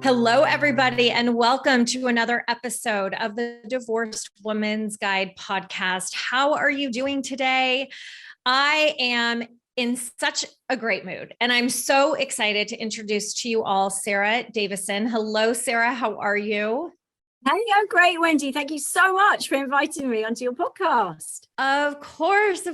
Hello, everybody, and welcome to another episode of the Divorced Woman's Guide podcast. How are you doing today? I am in such a great mood, and I'm so excited to introduce to you all Sara Davison. Hello, Sara. How are you? Hey, I'm great, Wendy. Thank you so much for inviting me onto your podcast. Of course.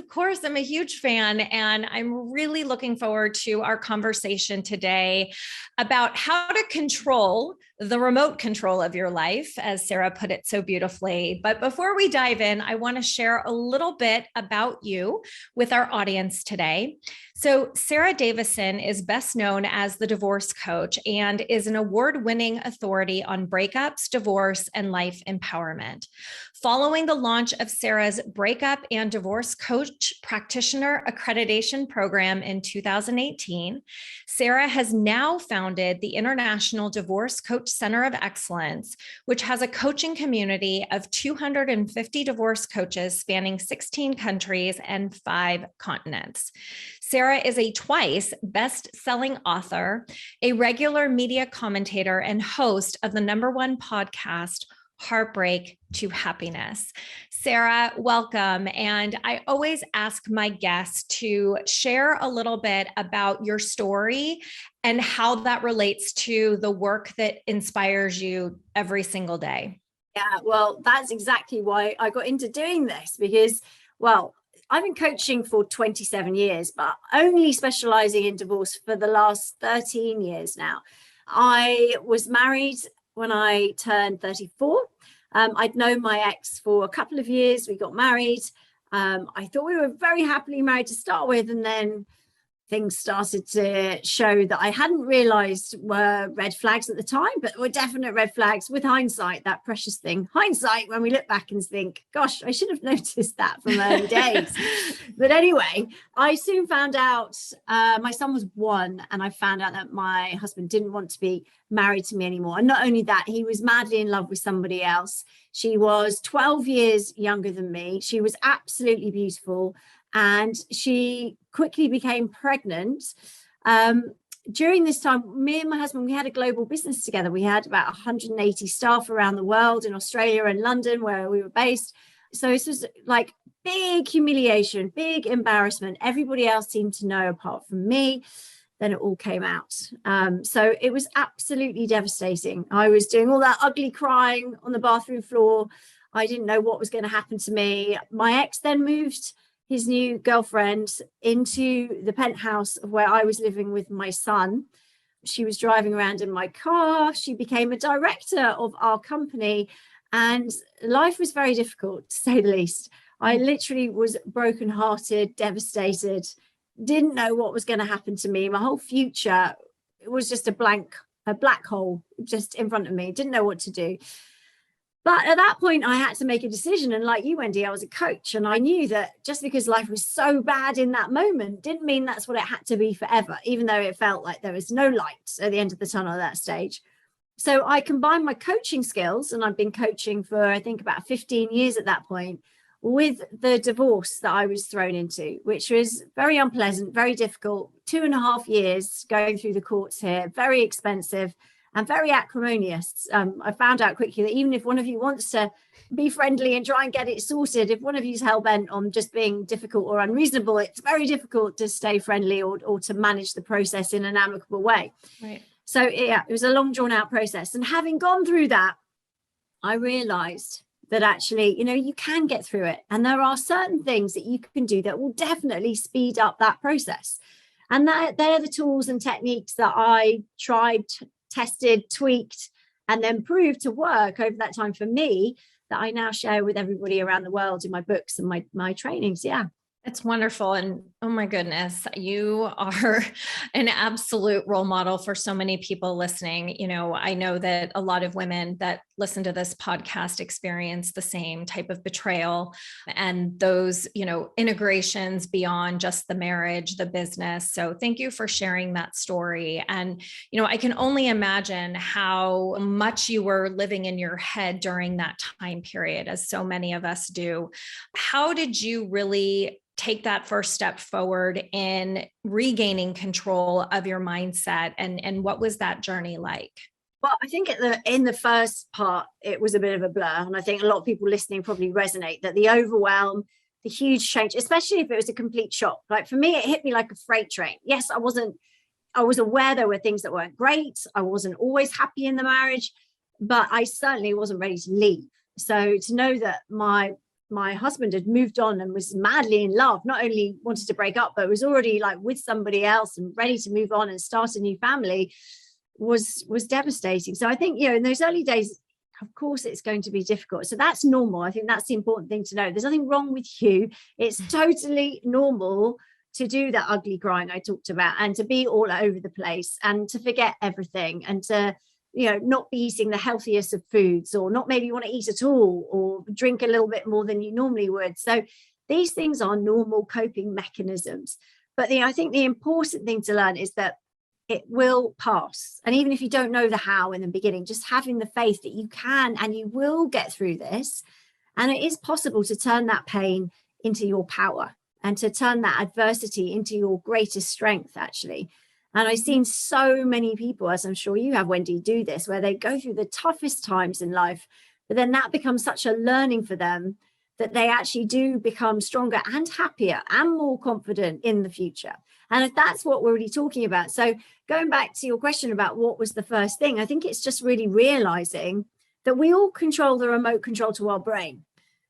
I'm a huge fan, and I'm really looking forward to our conversation today about how to control the remote control of your life, as Sara put it so beautifully. But before we dive in, I want to share a little bit about you with our audience today. So Sara Davison is best known as the Divorce Coach and is an award-winning authority on breakups, divorce, and life empowerment. Following the launch of Sara's Breakup and Divorce Coach Practitioner Accreditation Program in 2018, Sara has now founded the International Divorce Coach Center of Excellence, which has a coaching community of 250 divorce coaches spanning 16 countries and 5 continents. Sara is a twice best-selling author, a regular media commentator, and host of the #1 podcast, Heartbreak to Happiness. Sara, welcome. And I always ask my guests to share a little bit about your story and how that relates to the work that inspires you every single day. Yeah, well, that's exactly why I got into doing this because, I've been coaching for 27 years, but only specializing in divorce for the last 13 years now. I was married when I turned 34. I'd known my ex for a couple of years. We got married. I thought we were very happily married to start with, and then things started to show that I hadn't realized were red flags at the time, but were definite red flags with hindsight, that precious thing. Hindsight, when we look back and think, gosh, I should have noticed that from early days. But anyway, I soon found out my son was 1, and I found out that my husband didn't want to be married to me anymore. And not only that, he was madly in love with somebody else. She was 12 years younger than me. She was absolutely beautiful. And she quickly became pregnant. During this time, me and my husband, we had a global business together. We had about 180 staff around the world, in Australia and London, where we were based. So this was like big humiliation, big embarrassment. Everybody else seemed to know apart from me. Then it all came out. So it was absolutely devastating. I was doing all that ugly crying on the bathroom floor. I didn't know what was going to happen to me. My ex then moved his new girlfriend into the penthouse of where I was living with my son. She was driving around in my car. She became a director of our company, and life was very difficult, to say the least. I literally was brokenhearted, devastated, didn't know what was going to happen to me. My whole future was just a black hole just in front of me. Didn't know what to do. But at that point, I had to make a decision. And like you, Wendy, I was a coach. And I knew that just because life was so bad in that moment didn't mean that's what it had to be forever, even though it felt like there was no light at the end of the tunnel at that stage. So I combined my coaching skills, and I've been coaching for, I think, about 15 years at that point, with the divorce that I was thrown into, which was very unpleasant, very difficult, 2.5 years going through the courts here, very expensive, and very acrimonious. I found out quickly that even if one of you wants to be friendly and try and get it sorted, if one of you's hell-bent on just being difficult or unreasonable, it's very difficult to stay friendly or to manage the process in an amicable way. Right. So yeah, it was a long drawn-out process. And having gone through that, I realized that actually, you can get through it. And there are certain things that you can do that will definitely speed up that process. And they're the tools and techniques that I tried, tested, tweaked, and then proved to work over that time for me, that I now share with everybody around the world in my books and my trainings. Yeah. It's wonderful. And oh my goodness, you are an absolute role model for so many people listening. I know that a lot of women that listen to this podcast experience the same type of betrayal and those, integrations beyond just the marriage, the business. So thank you for sharing that story. And, I can only imagine how much you were living in your head during that time period, as so many of us do. How did you really take that first step forward in regaining control of your mindset? And what was that journey like? Well, I think in the first part, it was a bit of a blur. And I think a lot of people listening probably resonate that the overwhelm, the huge change, especially if it was a complete shock. Like for me, it hit me like a freight train. Yes, I was aware there were things that weren't great. I wasn't always happy in the marriage, but I certainly wasn't ready to leave. So to know that my husband had moved on and was madly in love, not only wanted to break up, but was already like with somebody else and ready to move on and start a new family, was devastating. So I think, in those early days, of course, it's going to be difficult. So that's normal. I think that's the important thing to know. There's nothing wrong with you. It's totally normal to do that ugly crying I talked about, and to be all over the place, and to forget everything, and to not be eating the healthiest of foods, or not maybe want to eat at all, or drink a little bit more than you normally would. So these things are normal coping mechanisms. But I think the important thing to learn is that it will pass. And even if you don't know the how in the beginning, just having the faith that you can and you will get through this. And it is possible to turn that pain into your power, and to turn that adversity into your greatest strength, actually. And I've seen so many people, as I'm sure you have, Wendy, do this, where they go through the toughest times in life, but then that becomes such a learning for them that they actually do become stronger and happier and more confident in the future. And if that's what we're really talking about. So going back to your question about what was the first thing, I think it's just really realizing that we all control the remote control to our brain.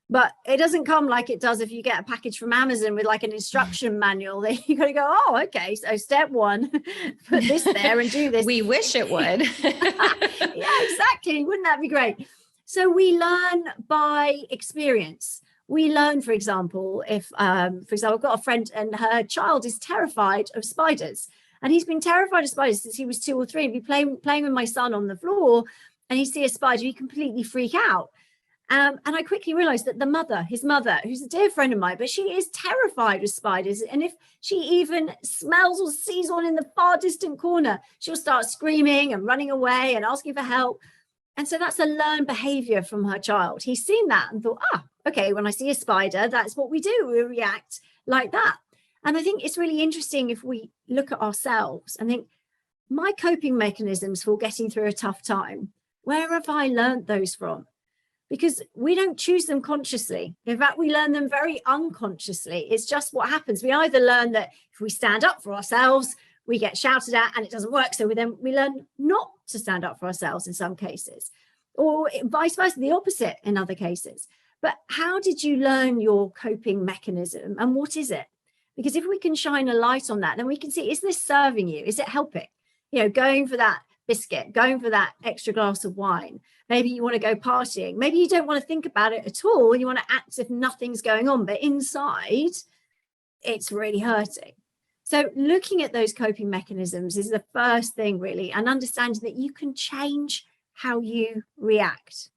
But it doesn't come like it does if you get a package from Amazon with like an instruction manual that you got to go, oh, okay, so step one, put this there and do this. We wish it would. Yeah, exactly. Wouldn't that be great? So we learn by experience. We learn, for example, if, I've got a friend and her child is terrified of spiders. And he's been terrified of spiders since he was 2 or 3. He'd be playing with my son on the floor, and he'd see a spider, he'd completely freak out. And I quickly realized that his mother, who's a dear friend of mine, but she is terrified of spiders. And if she even smells or sees one in the far distant corner, she'll start screaming and running away and asking for help. And so that's a learned behavior from her child. He's seen that and thought, okay, when I see a spider, that's what we do. We react like that. And I think it's really interesting if we look at ourselves and think, my coping mechanisms for getting through a tough time, where have I learned those from? Because we don't choose them consciously. In fact, we learn them very unconsciously. It's just what happens. We either learn that if we stand up for ourselves, we get shouted at and it doesn't work. So we learn not to stand up for ourselves in some cases, or vice versa, the opposite in other cases. But how did you learn your coping mechanism, and what is it? Because if we can shine a light on that, then we can see, is this serving you? Is it helping? Going for that biscuit, going for that extra glass of wine. Maybe you want to go partying. Maybe you don't want to think about it at all. You want to act as if nothing's going on, but inside it's really hurting. So looking at those coping mechanisms is the first thing, really, and understanding that you can change how you react.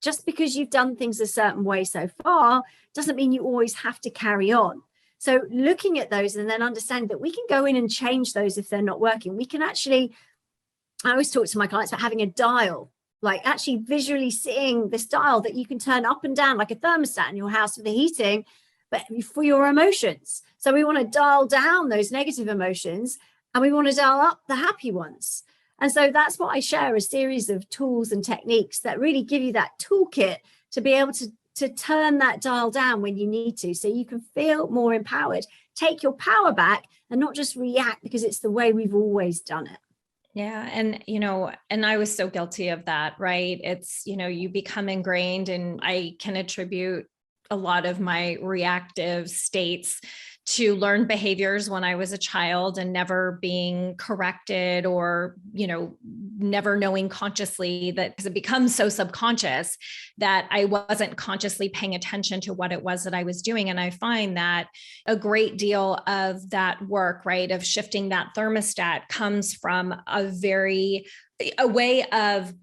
Just because you've done things a certain way so far doesn't mean you always have to carry on. So looking at those and then understanding that we can go in and change those if they're not working. We can actually, I always talk to my clients about having a dial, like actually visually seeing this dial that you can turn up and down like a thermostat in your house for the heating, but for your emotions. So we want to dial down those negative emotions and we want to dial up the happy ones. And so that's what I share, a series of tools and techniques that really give you that toolkit to be able to turn that dial down when you need to, so you can feel more empowered, take your power back and not just react because it's the way we've always done it. Yeah. And, and I was so guilty of that, right? It's, you become ingrained, and I can attribute a lot of my reactive states to learned behaviors when I was a child and never being corrected, or, never knowing consciously, that because it becomes so subconscious that I wasn't consciously paying attention to what it was that I was doing. And I find that a great deal of that work, right, of shifting that thermostat comes from a way of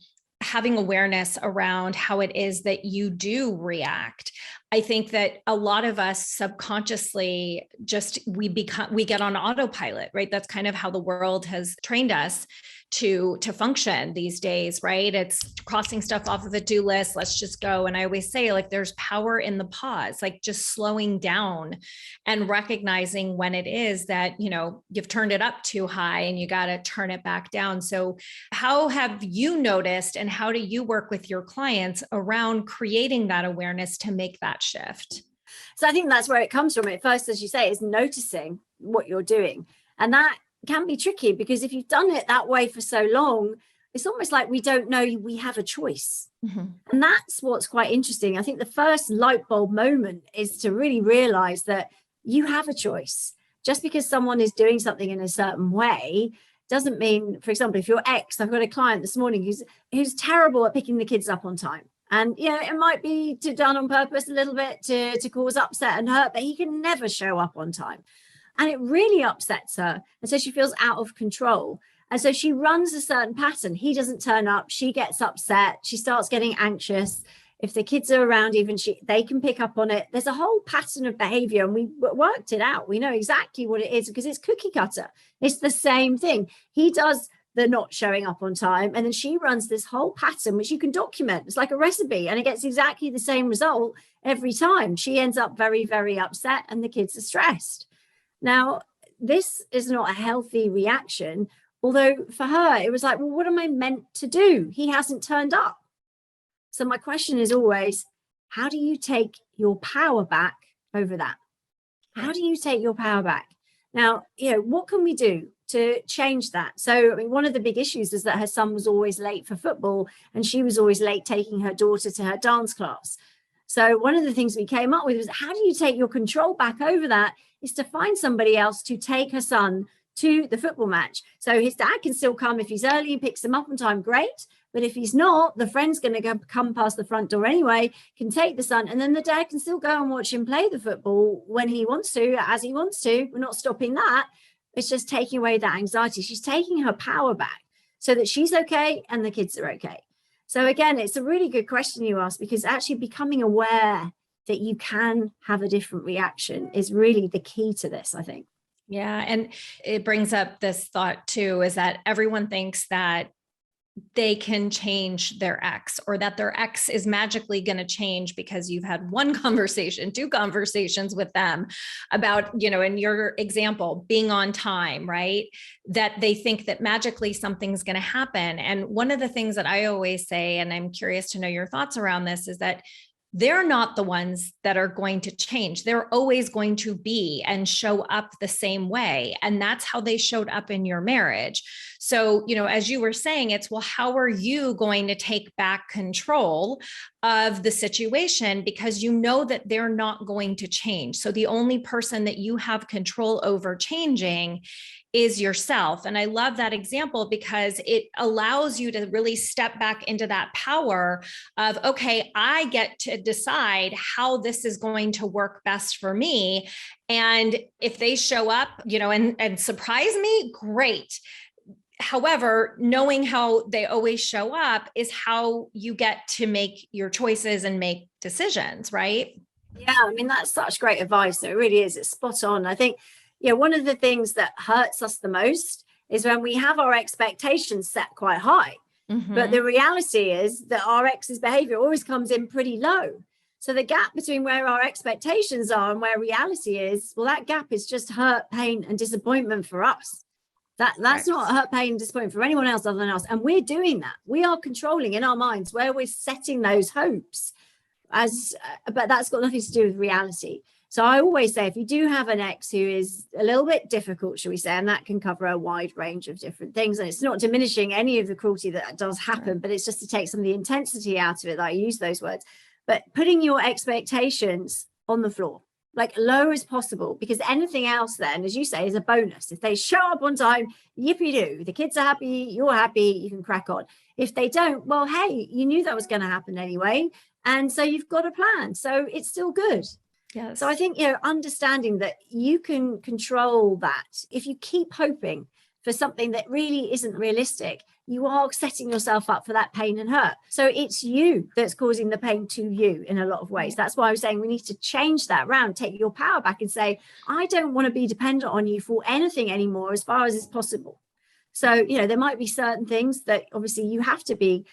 having awareness around how it is that you do react. I think that a lot of us subconsciously we get on autopilot, right? That's kind of how the world has trained us to function these days, right? It's crossing stuff off of the do list. Let's just go. And I always say, like, there's power in the pause, like just slowing down and recognizing when it is that, you've turned it up too high and you got to turn it back down. So how have you noticed, and how do you work with your clients around creating that awareness to make that shift? So I think that's where it comes from. At first, as you say, is noticing what you're doing. And that can be tricky, because if you've done it that way for so long, it's almost like we don't know we have a choice. Mm-hmm. And that's what's quite interesting. I think the first light bulb moment is to really realize that you have a choice. Just because someone is doing something in a certain way doesn't mean, for example, if your ex, I've got a client this morning who's terrible at picking the kids up on time. And, it might be done on purpose a little bit to cause upset and hurt, but he can never show up on time. And it really upsets her. And so she feels out of control. And so she runs a certain pattern. He doesn't turn up. She gets upset. She starts getting anxious. If the kids are around, even they can pick up on it. There's a whole pattern of behavior, and we worked it out. We know exactly what it is because it's cookie cutter. It's the same thing. He does the not showing up on time, and then she runs this whole pattern, which you can document. It's like a recipe, and it gets exactly the same result every time. She ends up very, very upset, and the kids are stressed. Now, this is not a healthy reaction, although for her, it was like, well, what am I meant to do? He hasn't turned up. So my question is always, how do you take your power back over that? How do you take your power back? Now, what can we do to change that? So, I mean, one of the big issues is that her son was always late for football, and she was always late taking her daughter to her dance class. So one of the things we came up with was, how do you take your control back over that, is to find somebody else to take her son to the football match. So his dad can still come if he's early and picks him up on time, great. But if he's not, the friend's going to come past the front door anyway, can take the son, and then the dad can still go and watch him play the football when he wants to, as he wants to. We're not stopping that. It's just taking away that anxiety. She's taking her power back so that she's okay and the kids are okay. So again, it's a really good question you asked, because actually becoming aware that you can have a different reaction is really the key to this, I think. Yeah. And it brings up this thought too, is that everyone thinks that they can change their ex, or that their ex is magically going to change because you've had one conversation, two conversations with them about, in your example, being on time, right? That they think that magically something's going to happen. And one of the things that I always say, and I'm curious to know your thoughts around this, is that they're not the ones that are going to change. They're always going to be and show up the same way. And that's how they showed up in your marriage. So, as you were saying, it's, well, how are you going to take back control of the situation? Because you know that they're not going to change. So the only person that you have control over changing is yourself. And I love that example because it allows you to really step back into that power of, okay, I get to decide how this is going to work best for me. And if they show up, and surprise me, great. However, knowing how they always show up is how you get to make your choices and make decisions, right? Yeah, I mean, that's such great advice. It really is. It's spot on. I think, one of the things that hurts us the most is when we have our expectations set quite high. Mm-hmm. But the reality is that our ex's behavior always comes in pretty low. So the gap between where our expectations are and where reality is, well, that gap is just hurt, pain, and disappointment for us. That's not hurt, pain, and disappointment for anyone else other than us. And we're doing that. We are controlling in our minds where we're setting those hopes, but that's got nothing to do with reality. So I always say, if you do have an ex who is a little bit difficult, shall we say, and that can cover a wide range of different things, and it's not diminishing any of the cruelty that does happen, but it's just to take some of the intensity out of it that I use those words. But putting your expectations on the floor, like low as possible, because anything else then, as you say, is a bonus. If they show up on time, yippee-doo, the kids are happy, you're happy, you can crack on. If they don't, well, hey, you knew that was going to happen anyway. And so you've got a plan. So it's still good. Yes. So I think, understanding that you can control that. If you keep hoping for something that really isn't realistic, you are setting yourself up for that pain and hurt. So it's you that's causing the pain to you in a lot of ways. That's why I was saying we need to change that around, take your power back and say, I don't want to be dependent on you for anything anymore as far as is possible. So, you know, there might be certain things that obviously you have to be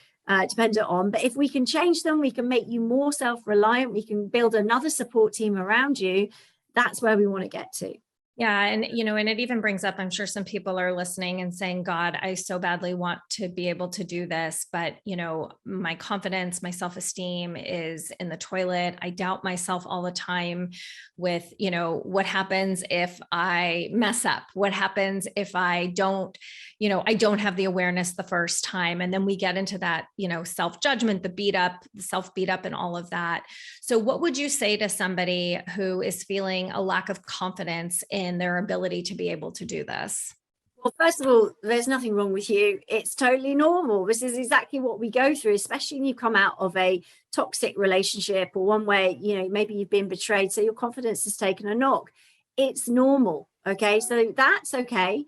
dependent on, but if we can change them, we can make you more self-reliant, we can build another support team around you. That's where we want to get to. Yeah. And, you know, and it even brings up, I'm sure some people are listening and saying, God, I so badly want to be able to do this, but, you know, my confidence, my self-esteem is in the toilet. I doubt myself all the time with, you know, what happens if I mess up? What happens if I don't, you know, I don't have the awareness the first time. And then we get into that, you know, self-judgment, the self beat up and all of that. So what would you say to somebody who is feeling a lack of confidence in their ability to be able to do this? Well, first of all, there's nothing wrong with you. It's totally normal. This is exactly what we go through, especially when you come out of a toxic relationship or one where, you know, maybe you've been betrayed. So your confidence has taken a knock. It's normal. Okay. So that's okay.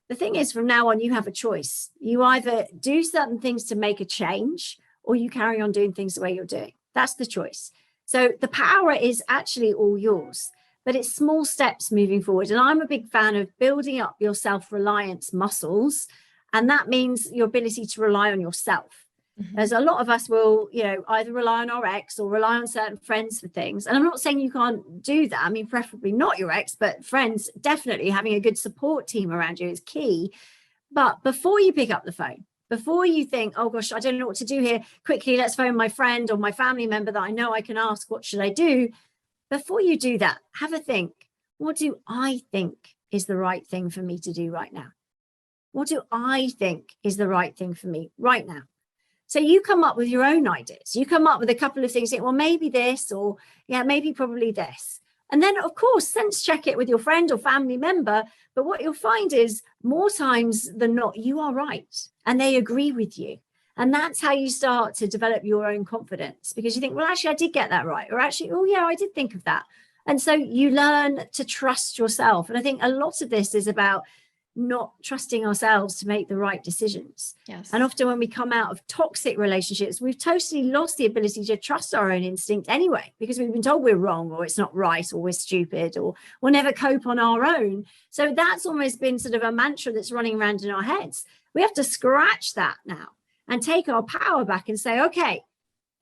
The thing is, from now on, you have a choice. You either do certain things to make a change or you carry on doing things the way you're doing. That's the choice. So the power is actually all yours, but it's small steps moving forward. And I'm a big fan of building up your self-reliance muscles. And that means your ability to rely on yourself. Mm-hmm. As a lot of us will, you know, either rely on our ex or rely on certain friends for things. And I'm not saying you can't do that. I mean, preferably not your ex, but friends, definitely having a good support team around you is key. But before you pick up the phone, before you think, oh gosh, I don't know what to do here, quickly, let's phone my friend or my family member that I know I can ask, what should I do? Before you do that, have a think. What do I think is the right thing for me to do right now? What do I think is the right thing for me right now? So you come up with your own ideas. You come up with a couple of things, think, well, maybe this, or yeah, maybe probably this. And then, of course, sense check it with your friend or family member. But what you'll find is more times than not, you are right. And they agree with you. And that's how you start to develop your own confidence, because you think, well, actually, I did get that right. Or actually, oh, yeah, I did think of that. And so you learn to trust yourself. And I think a lot of this is about not trusting ourselves to make the right decisions. Yes. And often when we come out of toxic relationships, we've totally lost the ability to trust our own instinct anyway, because we've been told we're wrong or it's not right or we're stupid or we'll never cope on our own. So that's almost been sort of a mantra that's running around in our heads. We have to scratch that now and take our power back and say, okay,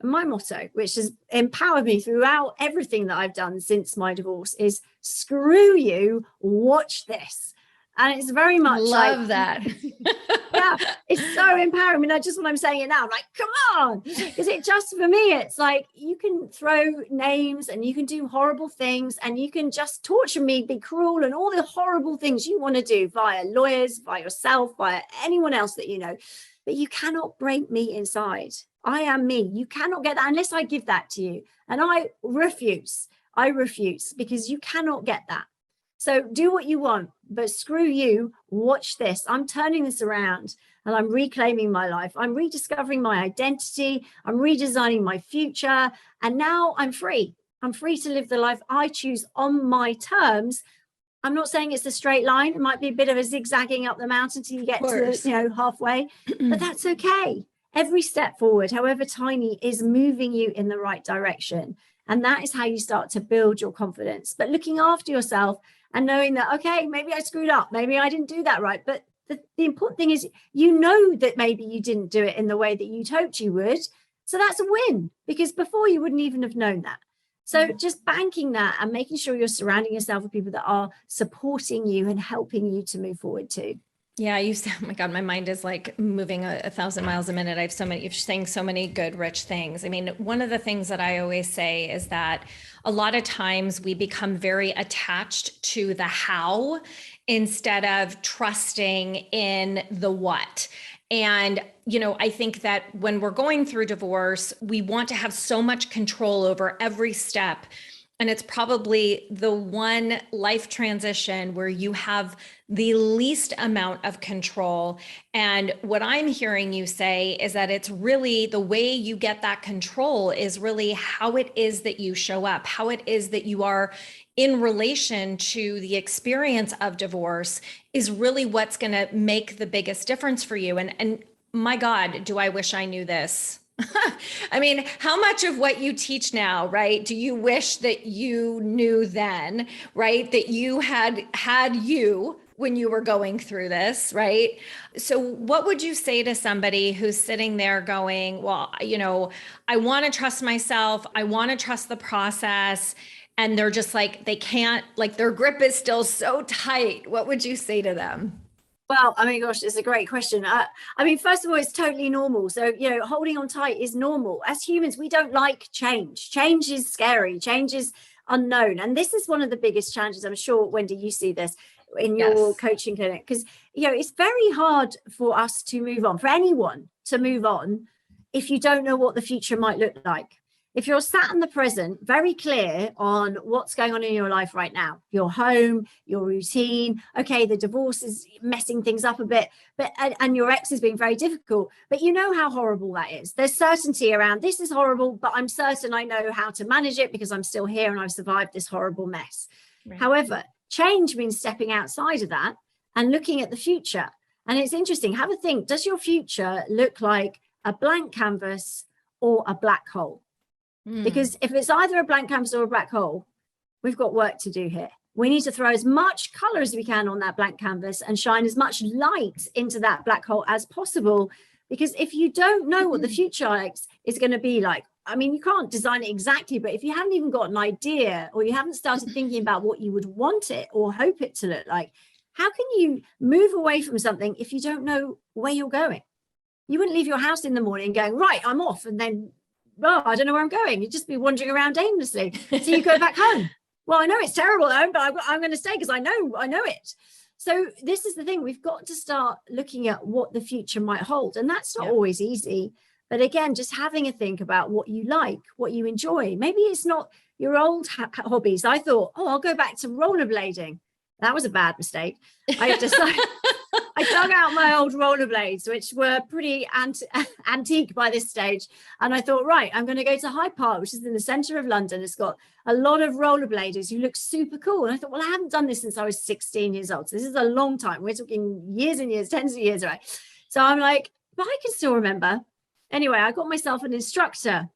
my motto, which has empowered me throughout everything that I've done since my divorce, is screw you, watch this. And it's very much love that. Yeah, it's so empowering. I mean, just when I'm saying it now, I'm like, come on, because it just, for me, it's like you can throw names and you can do horrible things and you can just torture me, be cruel and all the horrible things you want to do via lawyers, via yourself, via anyone else that you know, but you cannot break me inside. I am me. You cannot get that unless I give that to you. And I refuse because you cannot get that. So do what you want, but screw you, watch this. I'm turning this around and I'm reclaiming my life. I'm rediscovering my identity. I'm redesigning my future. And now I'm free. I'm free to live the life I choose on my terms. I'm not saying it's a straight line. It might be a bit of a zigzagging up the mountain until you get to, you know, halfway, but that's okay. Every step forward, however tiny, is moving you in the right direction. And that is how you start to build your confidence. But looking after yourself and knowing that, okay, maybe I screwed up. Maybe I didn't do that right. But the important thing is, you know that maybe you didn't do it in the way that you'd hoped you would. So that's a win, because before you wouldn't even have known that. So just banking that and making sure you're surrounding yourself with people that are supporting you and helping you to move forward too. Yeah, oh my God, my mind is like moving 1,000 miles a minute. You're saying so many good, rich things. I mean, one of the things that I always say is that a lot of times we become very attached to the how instead of trusting in the what. And, you know, I think that when we're going through divorce, we want to have so much control over every step. And it's probably the one life transition where you have the least amount of control. And what I'm hearing you say is that it's really the way you get that control is really how it is that you show up, how it is that you are in relation to the experience of divorce is really what's going to make the biggest difference for you. And my God, do I wish I knew this? I mean, how much of what you teach now, right? Do you wish that you knew then, right? That you had you when you were going through this, right? So what would you say to somebody who's sitting there going, well, I want to trust myself. I want to trust the process. And they're just like, they can't, like their grip is still so tight. What would you say to them? Well, I mean, gosh, it's a great question. I mean, first of all, it's totally normal. So, holding on tight is normal. As humans, we don't like change. Change is scary. Change is unknown. And this is one of the biggest challenges. I'm sure, Wendy, you see this in your Yes. coaching clinic, because, it's very hard for us to move on, for anyone to move on, if you don't know what the future might look like. If you're sat in the present, very clear on what's going on in your life right now, your home, your routine. Okay, the divorce is messing things up a bit, and your ex is being very difficult, but you know how horrible that is. There's certainty around this is horrible, but I'm certain I know how to manage it because I'm still here and I've survived this horrible mess. Right. However, change means stepping outside of that and looking at the future. And it's interesting, have a think, does your future look like a blank canvas or a black hole? Because if it's either a blank canvas or a black hole, we've got work to do here. We need to throw as much color as we can on that blank canvas and shine as much light into that black hole as possible. Because if you don't know what the future is going to be like, I mean, you can't design it exactly, but if you haven't even got an idea or you haven't started thinking about what you would want it or hope it to look like, how can you move away from something if you don't know where you're going? You wouldn't leave your house in the morning going, right, I'm off, and then I don't know where I'm going. You'd just be wandering around aimlessly. So you go back home. Well, I know it's terrible at home, but I'm going to stay because I know it. So this is the thing. We've got to start looking at what the future might hold. And that's not always easy. But again, just having a think about what you like, what you enjoy. Maybe it's not your old hobbies. I thought, I'll go back to rollerblading. That was a bad mistake. I decided I dug out my old rollerblades, which were pretty antique by this stage. And I thought, right, I'm going to go to Hyde Park, which is in the center of London. It's got a lot of rollerbladers who look super cool. And I thought, well, I haven't done this since I was 16 years old. So this is a long time. We're talking years and years, tens of years, right? So I'm like, but I can still remember. Anyway, I got myself an instructor.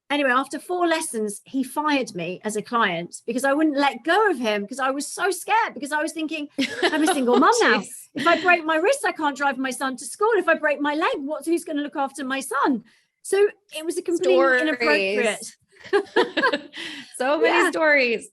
Anyway, after 4 lessons, he fired me as a client because I wouldn't let go of him because I was so scared, because I was thinking, I'm a single mum now. If I break my wrist, I can't drive my son to school. If I break my leg, who's going to look after my son? So it was a completely inappropriate. So many stories.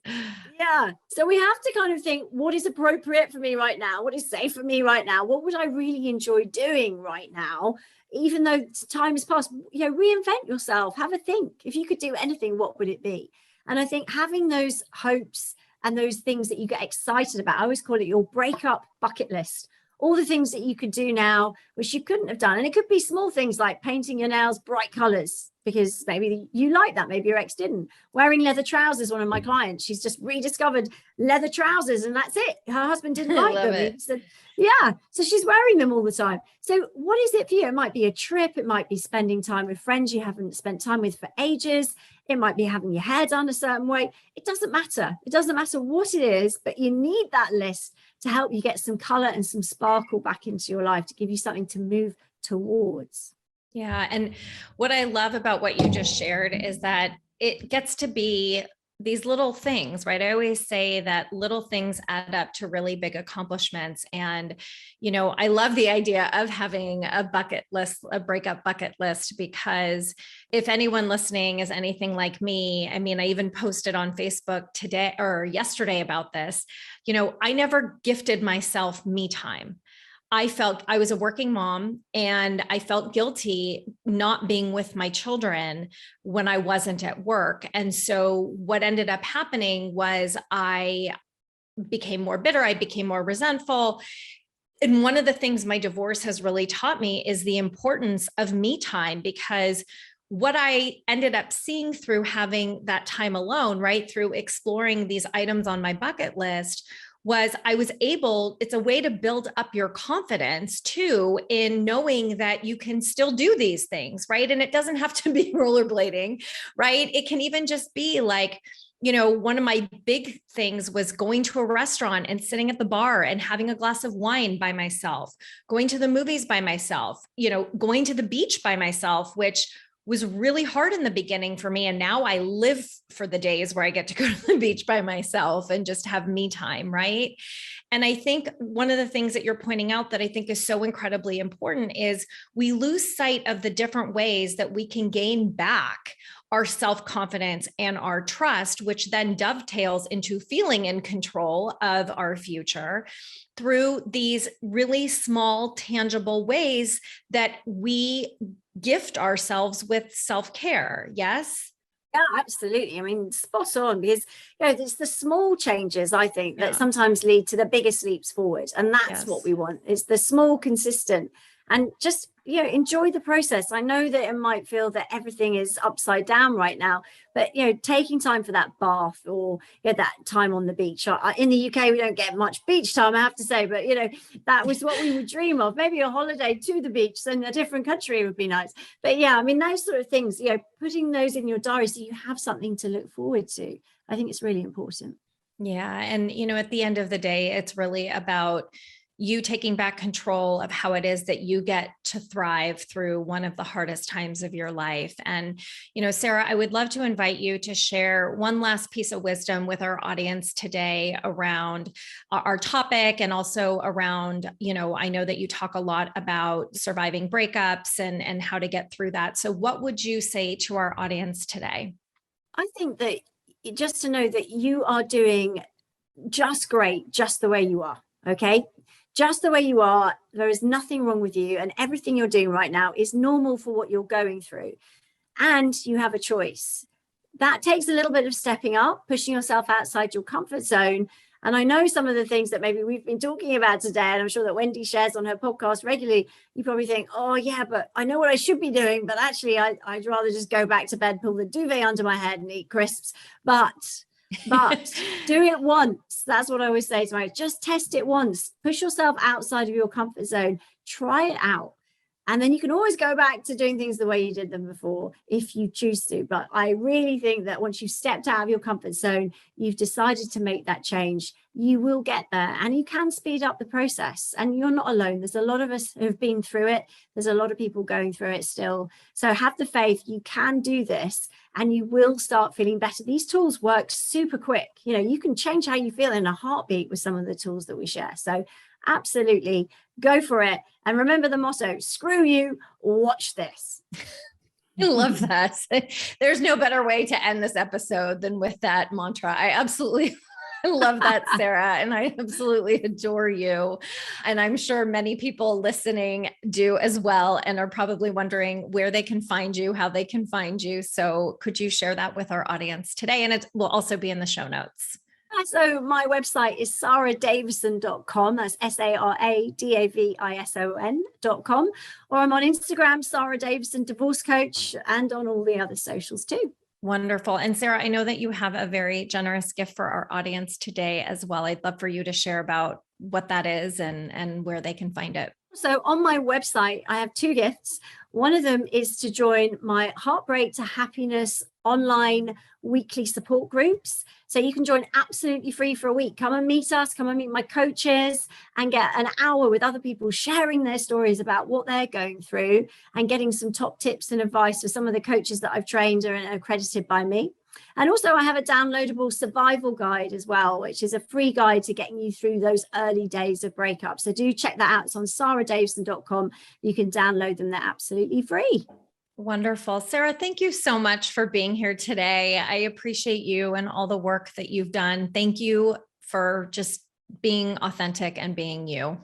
Yeah. So we have to kind of think, what is appropriate for me right now? What is safe for me right now? What would I really enjoy doing right now? Even though time has passed, reinvent yourself, have a think. If you could do anything, what would it be? And I think having those hopes and those things that you get excited about, I always call it your breakup bucket list. All the things that you could do now, which you couldn't have done. And it could be small things like painting your nails bright colors, because maybe you like that, maybe your ex didn't. Wearing leather trousers, one of my clients, she's just rediscovered leather trousers, and that's it. Her husband didn't like them. He said, yeah, so she's wearing them all the time. So what is it for you? It might be a trip. It might be spending time with friends you haven't spent time with for ages. It might be having your hair done a certain way. It doesn't matter. It doesn't matter what it is, but you need that list to help you get some color and some sparkle back into your life, to give you something to move towards. Yeah. And what I love about what you just shared is that it gets to be these little things, right? I always say that little things add up to really big accomplishments. And, I love the idea of having a bucket list, a breakup bucket list, because if anyone listening is anything like me, I mean, I even posted on Facebook today or yesterday about this, I never gifted myself me time. I felt I was a working mom and I felt guilty not being with my children when I wasn't at work. And so what ended up happening was I became more bitter. I became more resentful. And one of the things my divorce has really taught me is the importance of me time, because what I ended up seeing through having that time alone, right, through exploring these items on my bucket list, was I was able, it's a way to build up your confidence too, in knowing that you can still do these things, right? And it doesn't have to be rollerblading, right? It can even just be like, one of my big things was going to a restaurant and sitting at the bar and having a glass of wine by myself, going to the movies by myself, going to the beach by myself, which was really hard in the beginning for me. And now I live for the days where I get to go to the beach by myself and just have me time, right? And I think one of the things that you're pointing out that I think is so incredibly important is we lose sight of the different ways that we can gain back our self-confidence and our trust, which then dovetails into feeling in control of our future through these really small, tangible ways that we gift ourselves with self-care. Yes? Yeah, absolutely. I mean, spot on, because it's the small changes, I think, that sometimes lead to the biggest leaps forward. And that's what we want. It's the small, consistent, and just enjoy the process. I know that it might feel that everything is upside down right now, but taking time for that bath or that time on the beach. In the UK, we don't get much beach time, I have to say, but that was what we would dream of. Maybe a holiday to the beach in a different country would be nice. But yeah, I mean, those sort of things, putting those in your diary so you have something to look forward to, I think it's really important. Yeah. And, at the end of the day, it's really about you taking back control of how it is that you get to thrive through one of the hardest times of your life. And, Sara, I would love to invite you to share one last piece of wisdom with our audience today around our topic, and also around, I know that you talk a lot about surviving breakups and how to get through that. So what would you say to our audience today? I think that just to know that you are doing just great, just the way you are. Okay. Just the way you are. There is nothing wrong with you, and everything you're doing right now is normal for what you're going through. And you have a choice. That takes a little bit of stepping up, pushing yourself outside your comfort zone. And I know some of the things that maybe we've been talking about today, and I'm sure that Wendy shares on her podcast regularly, you probably think, oh yeah, but I know what I should be doing, but actually I'd rather just go back to bed, pull the duvet under my head and eat crisps. But do it once. That's what I always say to my, just test it once, push yourself outside of your comfort zone, try it out. And then you can always go back to doing things the way you did them before if you choose to. But I really think that once you've stepped out of your comfort zone, you've decided to make that change, you will get there, and you can speed up the process. And you're not alone. There's a lot of us who have been through it. There's a lot of people going through it still. So have the faith, you can do this, and you will start feeling better. These tools work super quick. You can change how you feel in a heartbeat with some of the tools that we share. So absolutely go for it. And remember the motto, screw you, watch this. I love that. There's no better way to end this episode than with that mantra. I absolutely love that, Sara. And I absolutely adore you. And I'm sure many people listening do as well, and are probably wondering where they can find you, how they can find you. So could you share that with our audience today? And it will also be in the show notes. So my website is saradavison.com. That's SARADAVISON.com. Or I'm on Instagram, Sara Davison Divorce Coach, and on all the other socials too. Wonderful. And Sara, I know that you have a very generous gift for our audience today as well. I'd love for you to share about what that is and where they can find it. So on my website, I have two gifts. One of them is to join my Heartbreak to Happiness online weekly support groups. So you can join absolutely free for a week. Come and meet us, come and meet my coaches, and get an hour with other people sharing their stories about what they're going through and getting some top tips and advice for some of the coaches that I've trained and accredited by me. And also I have a downloadable survival guide as well, which is a free guide to getting you through those early days of breakup. So do check that out. It's on saradavison.com. You can download them. They're absolutely free. Wonderful. Sara, thank you so much for being here today. I appreciate you and all the work that you've done. Thank you for just being authentic and being you.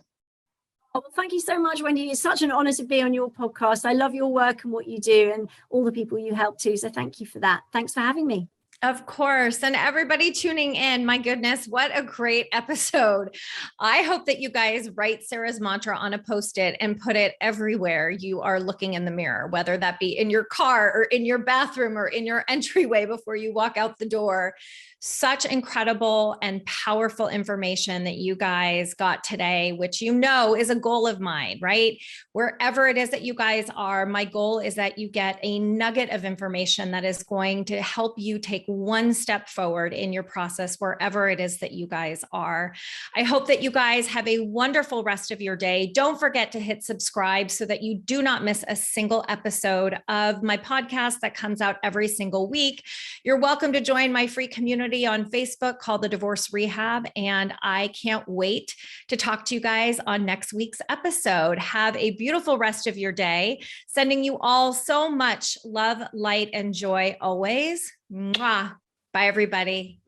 Oh, well, thank you so much, Wendy. It's such an honor to be on your podcast. I love your work and what you do and all the people you help too. So thank you for that. Thanks for having me. Of course. And everybody tuning in, my goodness, what a great episode. I hope that you guys write Sara's mantra on a Post-it and put it everywhere you are looking in the mirror, whether that be in your car or in your bathroom or in your entryway before you walk out the door. Such incredible and powerful information that you guys got today, which you know is a goal of mine, right? Wherever it is that you guys are, my goal is that you get a nugget of information that is going to help you take one step forward in your process, wherever it is that you guys are. I hope that you guys have a wonderful rest of your day. Don't forget to hit subscribe so that you do not miss a single episode of my podcast that comes out every single week. You're welcome to join my free community on Facebook called the Divorce Rehab. And I can't wait to talk to you guys on next week's episode. Have a beautiful rest of your day. Sending you all so much love, light, and joy always. Mwah. Bye, everybody.